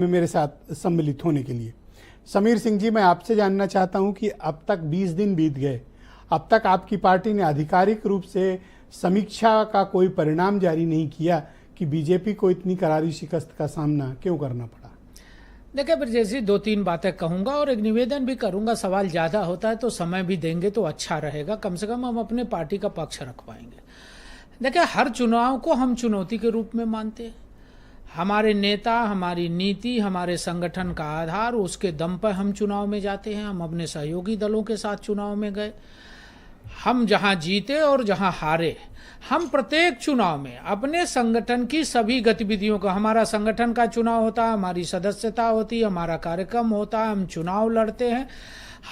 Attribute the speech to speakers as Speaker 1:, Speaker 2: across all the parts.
Speaker 1: में मेरे साथ सम्मिलित होने के लिए। समीर सिंह जी, मैं आपसे जानना चाहता हूं कि अब तक 20 दिन बीत गए, अब तक आपकी पार्टी ने आधिकारिक रूप से समीक्षा का कोई परिणाम जारी नहीं किया कि बीजेपी को इतनी करारी शिकस्त का सामना क्यों करना पड़ा?
Speaker 2: देखिए ब्रजेश जी, 2-3 बातें कहूंगा और एक निवेदन भी करूंगा। सवाल ज्यादा होता है तो समय भी देंगे तो अच्छा रहेगा, कम से कम हम अपने पार्टी का पक्ष रख पाएंगे। देखिए, हर चुनाव को हम चुनौती के रूप में मानते हैं। हमारे नेता, हमारी नीति, हमारे संगठन का आधार, उसके दम पर हम चुनाव में जाते हैं। हम अपने सहयोगी दलों के साथ चुनाव में गए, हम जहां जीते और जहां हारे, हम प्रत्येक चुनाव में अपने संगठन की सभी गतिविधियों का, हमारा संगठन का चुनाव होता है, हमारी सदस्यता होती है, हमारा कार्यक्रम होता है, हम चुनाव लड़ते हैं,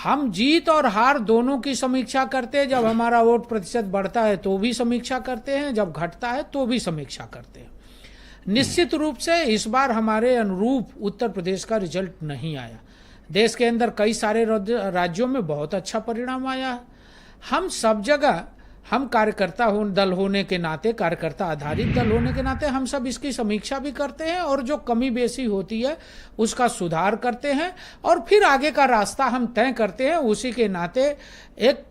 Speaker 2: हम जीत और हार दोनों की समीक्षा करते हैं। जब हमारा वोट प्रतिशत बढ़ता है तो भी समीक्षा करते हैं, जब घटता है तो भी समीक्षा करते हैं। निश्चित रूप से इस बार हमारे अनुरूप उत्तर प्रदेश का रिजल्ट नहीं आया। देश के अंदर कई सारे राज्यों में बहुत अच्छा परिणाम आया है। हम सब जगह, हम कार्यकर्ता दल होने के नाते, कार्यकर्ता आधारित दल होने के नाते, हम सब इसकी समीक्षा भी करते हैं और जो कमी बेसी होती है उसका सुधार करते हैं और फिर आगे का रास्ता हम तय करते हैं। उसी के नाते एक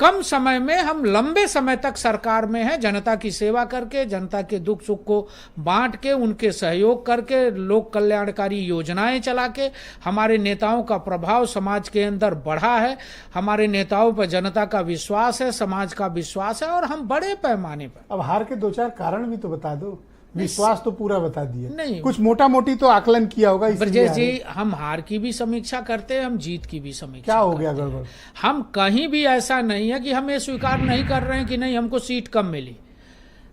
Speaker 2: कम समय में हम लंबे समय तक सरकार में हैं, जनता की सेवा करके, जनता के दुख सुख को बांट के, उनके सहयोग करके, लोक कल्याणकारी योजनाएं चला के। हमारे नेताओं का प्रभाव समाज के अंदर बढ़ा है, हमारे नेताओं पर जनता का विश्वास है, समाज का विश्वास है और हम बड़े पैमाने पर।
Speaker 1: अब हार के 2-4 कारण भी तो बता दो। विश्वास तो पूरा बता दिया,
Speaker 2: नहीं,
Speaker 1: कुछ मोटा मोटी तो आकलन किया होगा।
Speaker 2: ब्रजेश जी, हम हार की भी समीक्षा करते हैं, हम जीत की भी समीक्षा।
Speaker 1: क्या हो गया गड़बड़?
Speaker 2: हम कहीं भी ऐसा नहीं है कि हम ये स्वीकार नहीं कर रहे हैं कि नहीं हमको सीट कम मिली।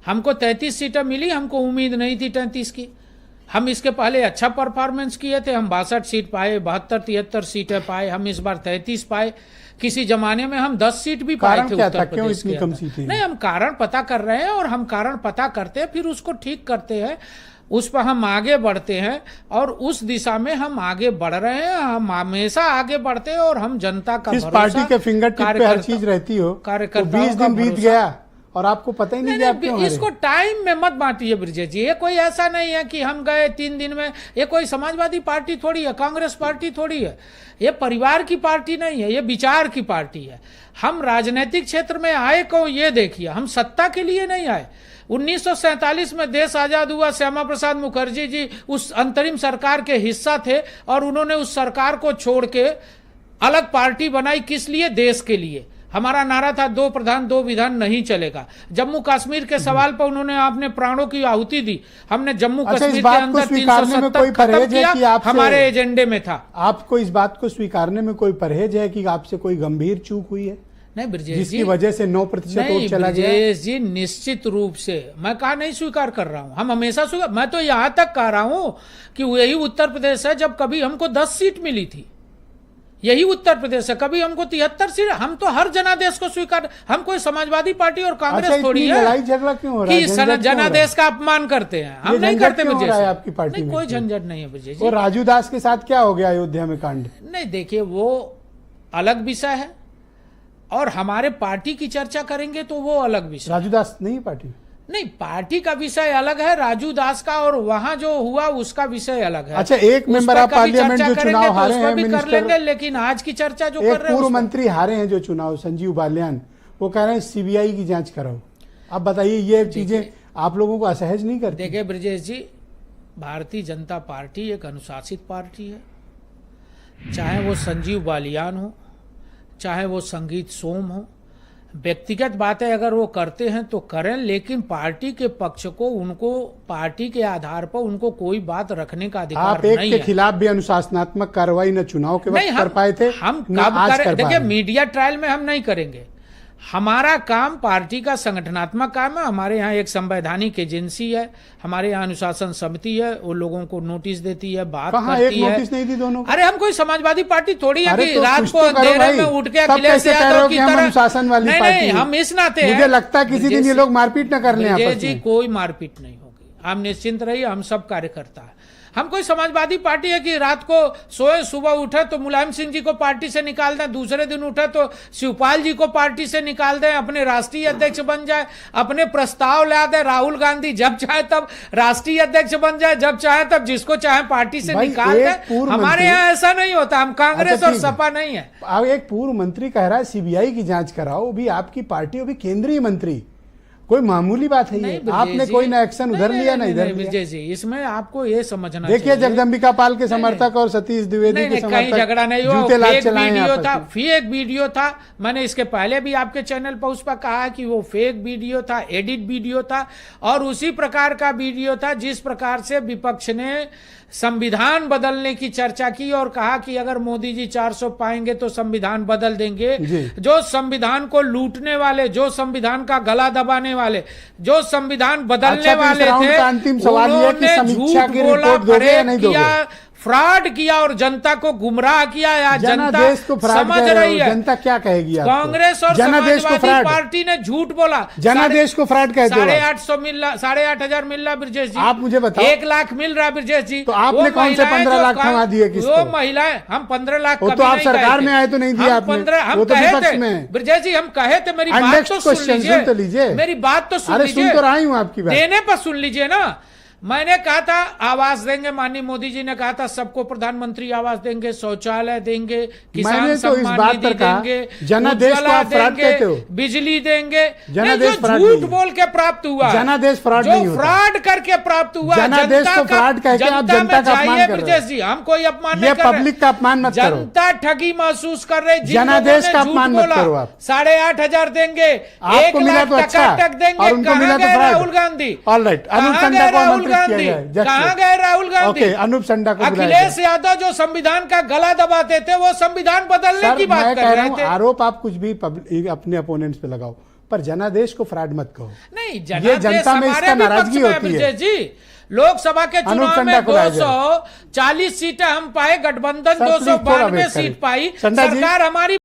Speaker 2: हमको 33 सीटें मिली, हमको उम्मीद नहीं थी 33 की। हम इसके पहले अच्छा परफॉर्मेंस किए थे, हम 62 सीट पाए, 72-73 सीटें पाए, हम इस बार 33 पाए। किसी जमाने में हम 10 सीट भी पाए थे उत्तर प्रदेश के अंदर। नहीं, हम कारण पता कर रहे हैं और हम कारण पता करते हैं, फिर उसको ठीक करते हैं, उस पर हम आगे बढ़ते हैं और उस दिशा में हम आगे बढ़ रहे हैं। हम हमेशा आगे बढ़ते हैं और हम जनता का
Speaker 1: भरोसा, पार्टी के फिंगर टिप पे हर चीज रहती हो, कार्यकर्ताओं 20 दिन बीत गया और आपको पता ही नहीं कि
Speaker 2: इसको टाइम में मत बांटिए ब्रजेश जी। ये कोई ऐसा नहीं है कि हम गए 3 दिन में। ये कोई समाजवादी पार्टी थोड़ी है, कांग्रेस पार्टी थोड़ी है, ये परिवार की पार्टी नहीं है, ये विचार की पार्टी है। हम राजनीतिक क्षेत्र में आए को ये देखिए, हम सत्ता के लिए नहीं आए। 1947 में देश आजाद हुआ, श्यामा प्रसाद मुखर्जी जी उस अंतरिम सरकार के हिस्सा थे और उन्होंने उस सरकार को छोड़ के अलग पार्टी बनाई। किस लिए? देश के लिए। हमारा नारा था 2 प्रधान 2 विधान नहीं चलेगा। जम्मू कश्मीर के सवाल पर उन्होंने अपने प्राणों की आहुति दी। हमने जम्मू कश्मीर के अंदर 370 खत्म किया, हमारे एजेंडे में था।
Speaker 1: आपको इस बात को स्वीकारने में कोई परहेज है कि आपसे कोई गंभीर चूक हुई है?
Speaker 2: नहीं ब्रजेश जी,
Speaker 1: जिसकी वजह से 9% वोट चला गया।
Speaker 2: ब्रजेश जी, निश्चित रूप से मैं कहा नहीं स्वीकार कर रहा हूं, हम हमेशा स्वीकार। मैं तो यहां तक कह रहा हूं कि यही उत्तर प्रदेश है जब कभी हमको 10 सीट मिली थी, यही उत्तर प्रदेश है कभी हमको 73 सीट। हम तो हर जनादेश को स्वीकार, हम कोई समाजवादी पार्टी और कांग्रेस थोड़ी है
Speaker 1: लड़ाई झगड़ा क्यों हो रहा है
Speaker 2: कि जनादेश का अपमान करते हैं। हम नहीं करते ब्रजेश,
Speaker 1: आपकी पार्टी में
Speaker 2: कोई झंझट नहीं है ब्रजेश जी।
Speaker 1: और राजू दास के साथ क्या हो गया अयोध्या में कांड?
Speaker 2: नहीं, देखिए वो अलग विषय है और हमारे पार्टी की चर्चा करेंगे तो वो अलग विषय।
Speaker 1: राजू दास नहीं पार्टी
Speaker 2: नहीं, पार्टी का विषय अलग है, राजू दास का और वहां जो हुआ उसका विषय अलग है।
Speaker 1: अच्छा, एक मेंबर ऑफ पार्लियामेंट जो चुनाव हारे हैं
Speaker 2: भी कर लेंगे, लेकिन आज की चर्चा जो कर रहे हैं,
Speaker 1: पूर्व मंत्री हारे हैं जो चुनाव, संजीव बालियान, वो कह रहे हैं सीबीआई की जांच कराओ। अब बताइए, ये चीजें आप लोगों को असहज नहीं करती?
Speaker 2: देखिए ब्रजेश जी, भारतीय जनता पार्टी एक अनुशासित पार्टी है। चाहे वो संजीव बालियान हो, चाहे वो संगीत सोम हो, व्यक्तिगत बातें अगर वो करते हैं तो करें, लेकिन पार्टी के पक्ष को, उनको पार्टी के आधार पर उनको कोई बात रखने का अधिकार नहीं है।
Speaker 1: आप एक के खिलाफ भी अनुशासनात्मक कार्रवाई न चुनाव के वक्त कर पाए थे,
Speaker 2: हम कब करें? देखिए, मीडिया ट्रायल में हम नहीं करेंगे। हमारा काम पार्टी का संगठनात्मक काम है। हमारे यहाँ एक संवैधानिक एजेंसी है, हमारे यहाँ अनुशासन समिति है, वो लोगों को नोटिस देती है, बात करती है।
Speaker 1: नोटिस नहीं दी दोनों?
Speaker 2: अरे हम कोई समाजवादी पार्टी थोड़ी है कि रात को अंधेरे में उठ के
Speaker 1: अखिलेश यादव की तरह अनुशासन वाली पार्टी?
Speaker 2: नहीं, हम इस नाते,
Speaker 1: मुझे लगता है किसी दिन ये लोग मारपीट न कर लें आपस में।
Speaker 2: जी, कोई मारपीट नहीं होगी, आप निश्चिंत रहिए, हम सब कार्यकर्ता है। हम कोई समाजवादी पार्टी है कि रात को सोए सुबह उठे तो मुलायम सिंह जी को पार्टी से निकाल दें, दूसरे दिन उठे तो शिवपाल जी को पार्टी से निकाल दें, अपने राष्ट्रीय अध्यक्ष बन जाए, अपने प्रस्ताव ला दे, राहुल गांधी जब चाहे तब राष्ट्रीय अध्यक्ष बन जाए, जब चाहे तब जिसको चाहे पार्टी से निकाल दे। हमारे यहाँ ऐसा नहीं होता, हम कांग्रेस और सपा नहीं है।
Speaker 1: अब एक पूर्व मंत्री कह रहा है सीबीआई की जांच कराओ, वो भी आपकी पार्टी, वो भी केंद्रीय मंत्री, कोई मामूली बात है ये? आपने कोई ना एक्शन उधर लिया ना इधर लिया।
Speaker 2: विजय जी, इसमें आपको ये समझना
Speaker 1: देखिए जगदम्बिका पाल के समर्थक और सतीश द्विवेदी के समर्थक
Speaker 2: कहीं झगड़ा नहीं हुआ,
Speaker 1: जूते लात
Speaker 2: फेक
Speaker 1: चलाए
Speaker 2: वीडियो
Speaker 1: आपस
Speaker 2: था,
Speaker 1: में।
Speaker 2: फेक वीडियो था। मैंने इसके पहले भी आपके चैनल पर उस पर कहा कि वो फेक वीडियो था, एडिट वीडियो था, और उसी प्रकार का वीडियो था जिस प्रकार से विपक्ष ने संविधान बदलने की चर्चा की और कहा कि अगर मोदी जी 400 पाएंगे तो संविधान बदल देंगे। जो संविधान को लूटने वाले, जो संविधान का गला दबाने वाले, जो संविधान बदलने वाले थे,
Speaker 1: अंतिम सवाल ये कि समीक्षा की रिपोर्ट दोगे या नहीं दोगे?
Speaker 2: फ्रॉड किया और जनता को गुमराह किया, या जनता
Speaker 1: देश को फ्रॉड
Speaker 2: समझ रही है।
Speaker 1: जनता क्या कहेगी आपको?
Speaker 2: कांग्रेस और समाजवादी पार्टी ने झूठ बोला,
Speaker 1: जनादेश को फ्रॉड कहते हो।
Speaker 2: 850 मिल रहा, 8,500 मिल रहा ब्रजेश जी।
Speaker 1: आप मुझे बताओ।
Speaker 2: 1 लाख मिल रहा ब्रजेश जी।
Speaker 1: तो आपने कौन से 15 लाख थमा दिए किसको?
Speaker 2: वो महिलाएं, हम 15 लाख
Speaker 1: वो तो आप सरकार में आए तो नहीं दिया आपने,
Speaker 2: हम
Speaker 1: वो तो
Speaker 2: कहे
Speaker 1: विपक्ष
Speaker 2: थे
Speaker 1: में।
Speaker 2: ब्रजेश जी, हम कहे थे, मेरी बात तो सुन लीजिए, मेरी बात तो सुन लीजिए।
Speaker 1: सुन तो रहा हूं आपकी बात,
Speaker 2: देने पर सुन लीजिए ना। मैंने कहा था आवास देंगे, माननीय मोदी जी ने कहा था सबको प्रधानमंत्री आवास देंगे, शौचालय देंगे, किसान सम्मान निधि देंगे,
Speaker 1: जनादेश को आप फ्रॉड कहते हो,
Speaker 2: बिजली देंगे।
Speaker 1: जनादेश फ्रॉड
Speaker 2: झूठ बोल के प्राप्त हुआ,
Speaker 1: जनादेश फ्रॉड नहीं होता,
Speaker 2: फ्रॉड करके प्राप्त हुआ।
Speaker 1: जनादेश को फ्रॉड कहकर आप जनता का अपमान कर रहे हो।
Speaker 2: जी, हम कोई अपमान
Speaker 1: ये पब्लिक का अपमान मत करो।
Speaker 2: जनता ठगी महसूस कर रहे।
Speaker 1: जनादेश का अपमान मत करो आप।
Speaker 2: 8,500 देंगे,
Speaker 1: आपको मिला तो अच्छा,
Speaker 2: देंगे,
Speaker 1: उनको मिला तो
Speaker 2: राहुल गांधी।
Speaker 1: ऑलराइट, अनुप संडा को
Speaker 2: कहाँ गए राहुल गांधी?
Speaker 1: अनुप संडा को
Speaker 2: अखिलेश यादव जो संविधान का गला दबाते थे, वो संविधान बदलने की बात कर रहे थे।
Speaker 1: आरोप आप कुछ भी अपने अपोनेंट्स पे लगाओ, पर जनादेश को फ्रॉड मत कहो।
Speaker 2: नहीं,
Speaker 1: ये जनता में इसका नाराजगी होती है
Speaker 2: जी। लोकसभा के चुनाव में 240 सीटें हम पाए, गठबंधन 292 सीट पाई, सरकार हमारी